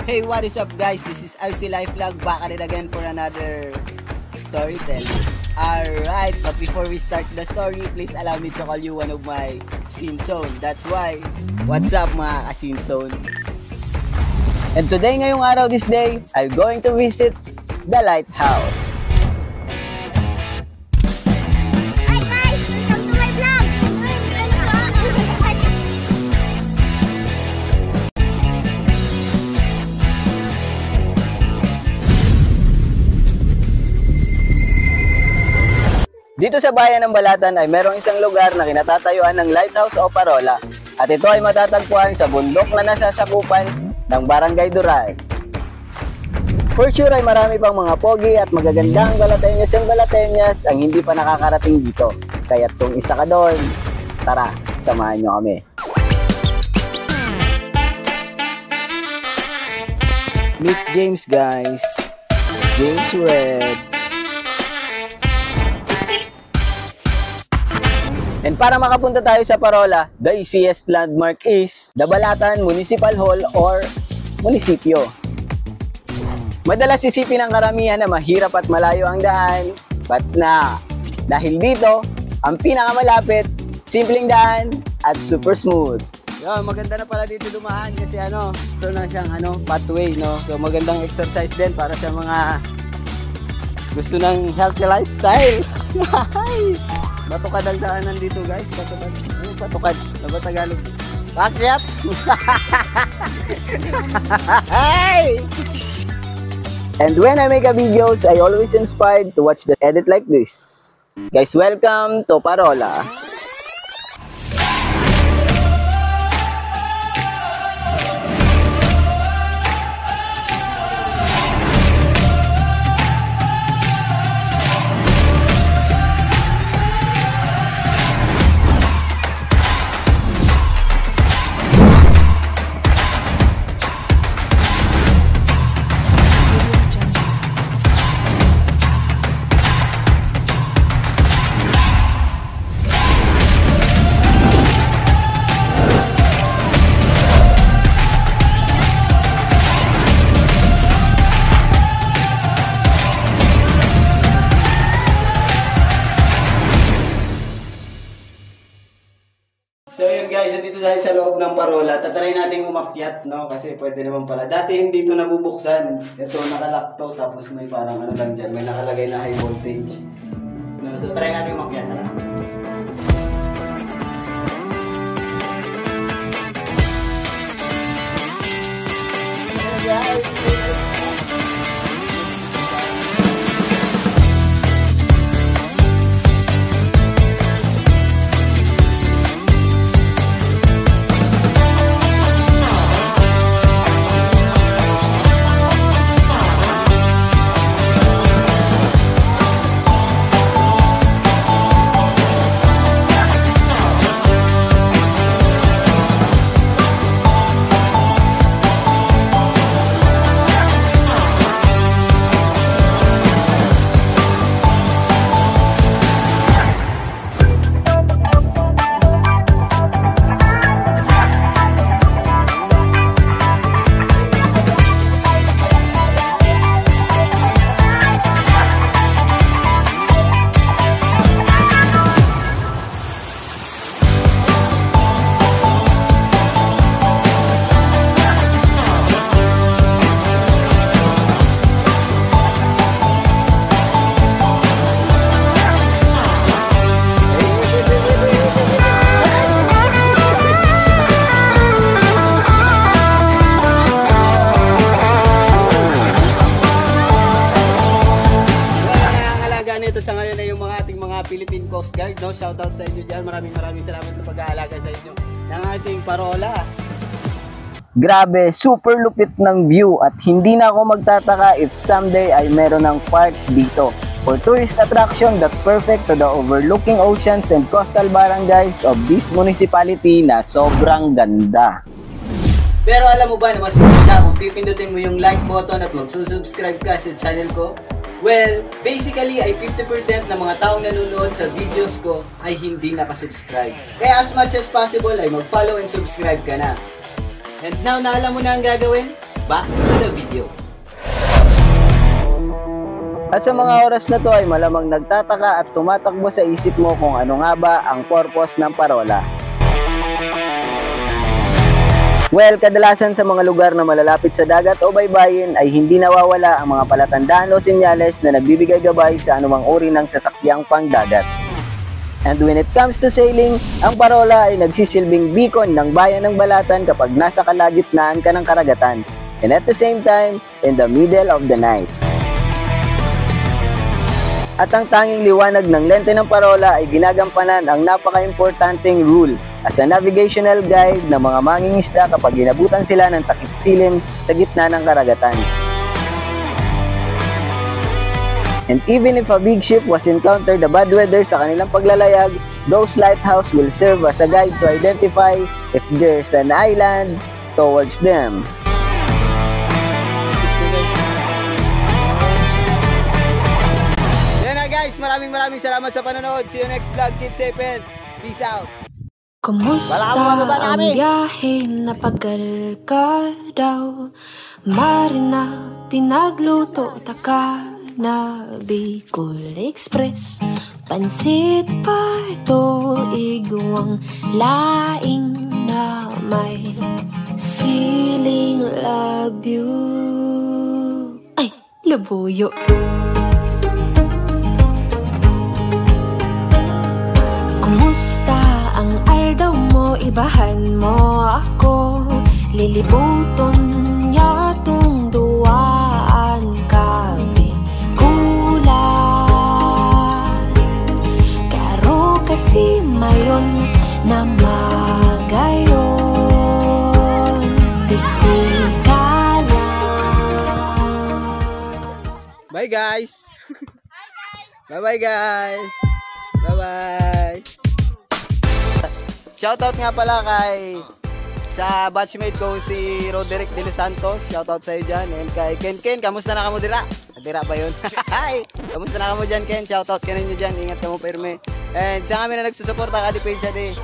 Hey, what is up guys? This is RC Life Vlog back at it again for another storytelling. Alright, but before we start the story, please allow me to call you one of my scene zone. That's why, what's up mga ka-scene zone? And today, ngayong araw this day, I'm going to visit the lighthouse. Dito sa bayan ng Balatan ay merong isang lugar na kinatatayuan ng Lighthouse o Parola at ito ay matatagpuan sa bundok na nasasakupan ng Barangay Duray. For sure ay marami pang mga pogi at magagandang Galateños ang hindi pa nakakarating dito. Kaya kung isa ka doon, tara, samahan nyo kami. Meet James guys, James Red. And para makapunta tayo sa Parola, the easiest landmark is the Balatan Municipal Hall or munisipyo. Madalas isipin ng karamihan na mahirap at malayo ang daan, but dahil dito, ang pinakamalapit, simpleng daan at super smooth. Yo, maganda na pala dito dumaan kasi ito na siyang pathway, no? So magandang exercise din para sa mga gusto ng healthy lifestyle. Batukad ang daanan dito guys, batukad. Ano batukad? Ano ba Tagalog? Pakyat! And when I make a videos, I always inspired to watch the edit like this. Guys, welcome to Parola. So yun guys, dito tayo sa loob ng Parola. Tatry natin umakyat, no? Kasi pwede naman pala. Dati hindi ito nabubuksan. Ito nakalakto, tapos may parang lang dyan. May nakalagay na high voltage. No? So try natin umakyat. Tara. Sa ngayon ay yung mga ating mga Philippine Coast Guard, no? Shoutout sa inyo dyan. Maraming salamat sa pag-aalaga sa inyo ng ating Parola. Grabe, super lupit ng view at hindi na ako magtataka if someday ay meron ng park dito. For tourist attraction that perfect to the overlooking oceans and coastal barangays of this municipality na sobrang ganda. Pero alam mo ba na mas maganda kung pipindutin mo yung like button at magsusubscribe ka sa channel ko? Well, basically ay 50% ng mga taong nanonood sa videos ko ay hindi nakasubscribe. Kaya as much as possible ay mag-follow and subscribe ka na. And now na alam mo na ang gagawin, Back to the video. At sa mga oras na to ay malamang nagtataka at tumatakbo sa isip mo kung ano nga ba ang purpose ng parola. Well, kadalasan sa mga lugar na malalapit sa dagat o baybayin ay hindi nawawala ang mga palatandaan o senyales na nagbibigay gabay sa anumang uri ng sasakyang pangdagat. And when it comes to sailing, ang parola ay nagsisilbing beacon ng bayan ng Balatan kapag nasa kalagitnaan ka ng karagatan, and at the same time, in the middle of the night. At ang tanging liwanag ng lente ng parola ay ginagampanan ang napaka-importanteng rule as a navigational guide ng mga mangingisda kapag ginabutan sila ng takip silim sa gitna ng karagatan. And even if a big ship was encountered the bad weather sa kanilang paglalayag, those lighthouse will serve as a guide to identify if there's an island towards them. Yan na guys, maraming salamat sa panonood. See you next vlog. Keep safe and peace out. Kumusta ang biyahe? Napagal ka daw. Marina, pinagluto taka na Bicol Express. Pansit parto, igwang laing na may siling labyo. Ay, labuyo. Kumusta ang aldaw mo? Ibahan mo ako. Lilibuton yatong duwaan ka Bikulan. Karo kasi mayon na magayon. Titikalan. Bye guys. Bye guys. Bye. Shoutout nga pala kay sa batchmate ko si Roderick De Los Santos. Shoutout sa iyo dyan. And kay Ken, kamusta na kamo dira? Dira ba yun? Kamusta na kamo dyan, Ken? Shoutout ka ninyo dyan. Ingat ka mo pirme. And sa kami na nagsusuporta ka di page di.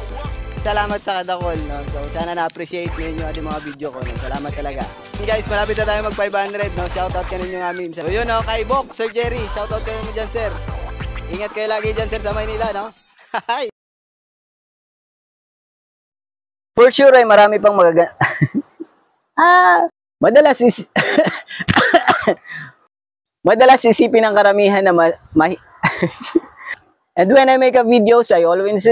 Salamat sa kadakol. No? So sana na-appreciate ninyo ang mga video ko. No? Salamat talaga. And guys, malapit na tayo mag 500. No? Shoutout ka ninyo amin. So yun, no? Kay Bok, Sir Jerry. Shoutout ka ninyo dyan, sir. Ingat kayo lagi dyan, sir, sa Maynila, no? For sure ay marami pang madalas isipin ng karamihan na and when I make a videos I always